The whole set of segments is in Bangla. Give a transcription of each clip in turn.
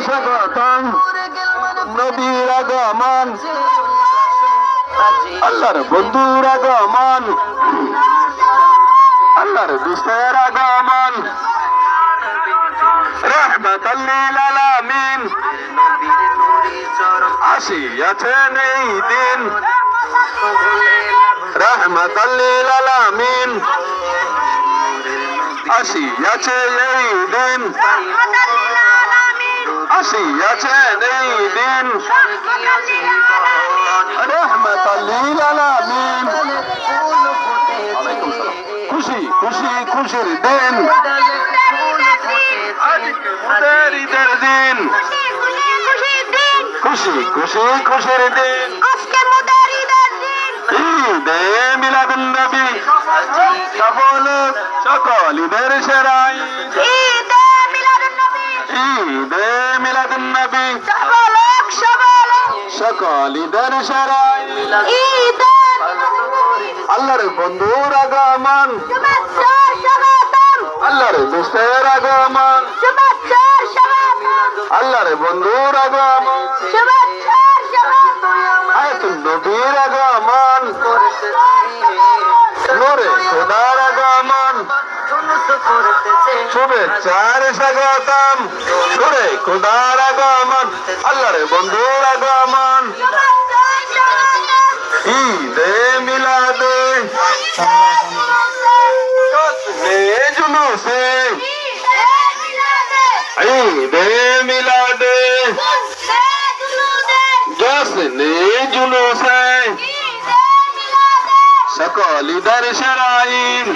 স্বাগতম নবীর আগমন, আল্লাহর বন্ধুর আগমন, আল্লাহর দুস্তের আগমন, রহমাতাল লিল আলামিন আসিয়াছেন এই দিন, রহমাতাল লিল আলামিন আসিয়াছে এই দিন, আসিয়াছেন এই দিন, রহমাতাল লিল আলামিন। খুশি খুশি খুশির দিন, আজকের ঈদের দিন, খুশি খুশি খুশির দিন, ঈদে মিলাদুন নবী সকল ঈদের সেরা ঈদ, ঈদে মিলাদুন নবী সকল ঈদের সেরা ঈদ, আল্লাহর বন্ধুর আগমন, আল্লাহর দুস্তের আগমন, আল্লাহর বন্ধুর আগমন, আয়াতুন নবীর আগমন, নূরে খোদার আগমন, শুভেচ্ছার স্বাগতম, নূরে খোদার আগমন, আল্লাহর বন্ধুর আগমন, ঈদে মিলাদে জুলুসে, ঈদে মিলাদে জশ্নে জুলুসে, সকল ঈদের সেরা ঈদ,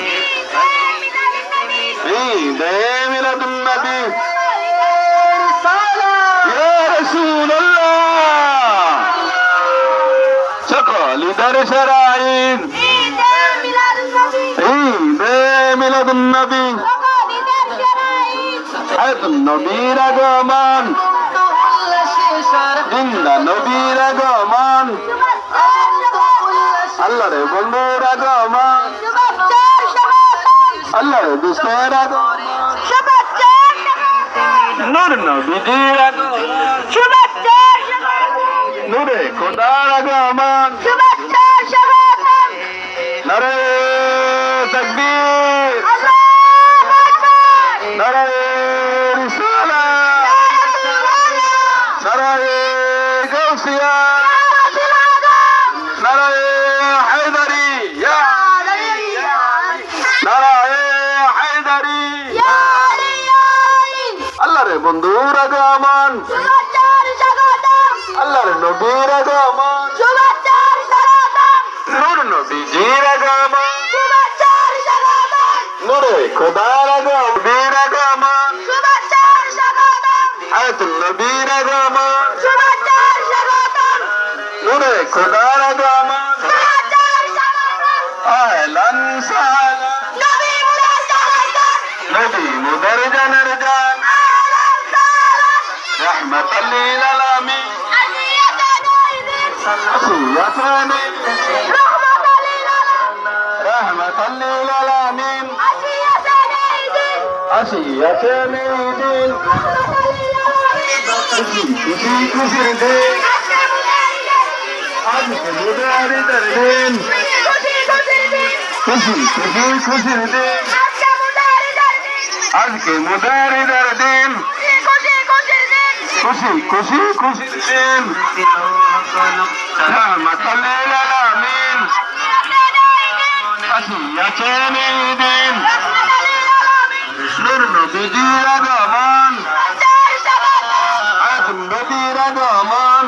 ঈদে মিলাদুন নবী ইয়া রাসূলুল্লাহ, সকল ঈদের সেরা ঈদ, ঈদে মিলাদুন নবী, আয়াতুন নবীর আগমন, জিন্দা নবীর আগমন, আল্লাহর বন্ধুর আগমন, আল্লাহর দুস্তের আগমন, নূর নবীজির আগমন, নূরে খোদার আগমন, নারে তাকবীর, নারে রিসালাত, নারে গাউসিয়া, নারে হায়দারি, নারে হায়দারি, আল্লাহর বন্ধুর আগমন, আল্লাহর নবীর আগমন, নূর নবীজির আগমন, নূরে খোদার আগমন, নবীর আগমন, আয়াতুন নবীর আগমন, নূরে খোদার আগমন, আহলান সাহলান নবী মুদারজানের জান, রহমাতাল লিল আলামিন আসিয়াছেন এই দিন, রহমাতাল লিল আলামিন আসিয়াছেন এই দিন, খুশি খুশি খুশির দিন, আজকে মুদার ঈদের দিন, খুশি খুশি খুশির দিন, আজকে মুদার ঈদের দিন, খুশি খুশি খুশির দিন, রহমাতাল লিল আলামিন আসিয়াছেন এই দিন, নূর নবীজির আগমন, আয়াতুন নবীর আগমন,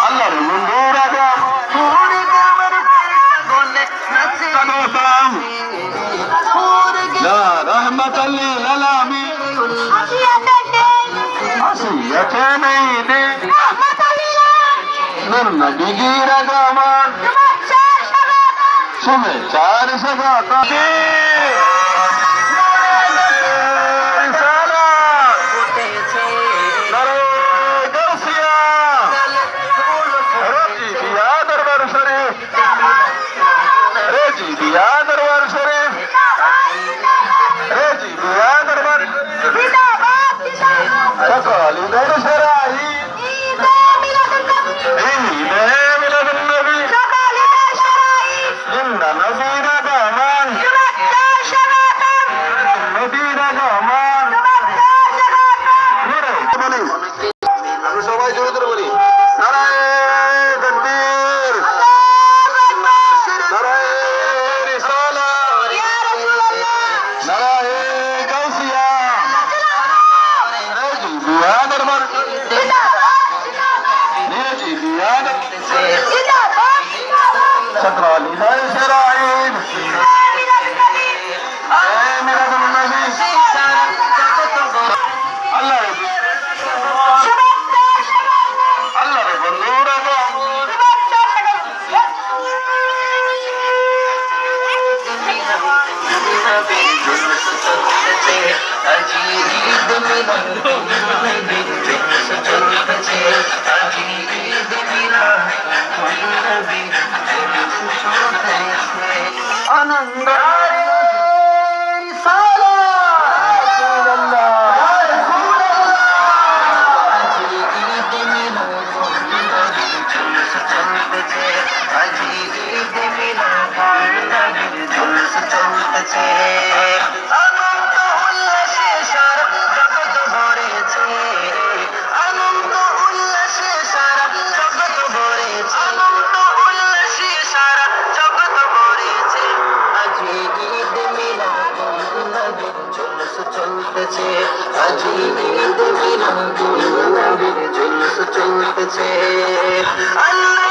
আল্লাহর বন্ধুর আগমন, স্বাগতম ইয়া রহমাতাল লিল আলামিন আসিয়াছেন এই দিন, নূর নবীজির আগমন, শুভেচ্ছার স্বাগতম, রিসালাত চলতেছে আজি ঈদ মিলাদ নবী চলতেছে আনন্দ চলতেছে আনন্দ উল্লাসে সারা জগৎ ভরেছে আনন্দ উল্লাসে সারা জগৎ ভরেছে আনন্দ উল্লাসে সারা জগৎ ভরেছে আজি ঈদ মিলাদুন্নবী চলতেছে আজি ঈদ মিলাদুন্নবী চলতেছে আল্লাহ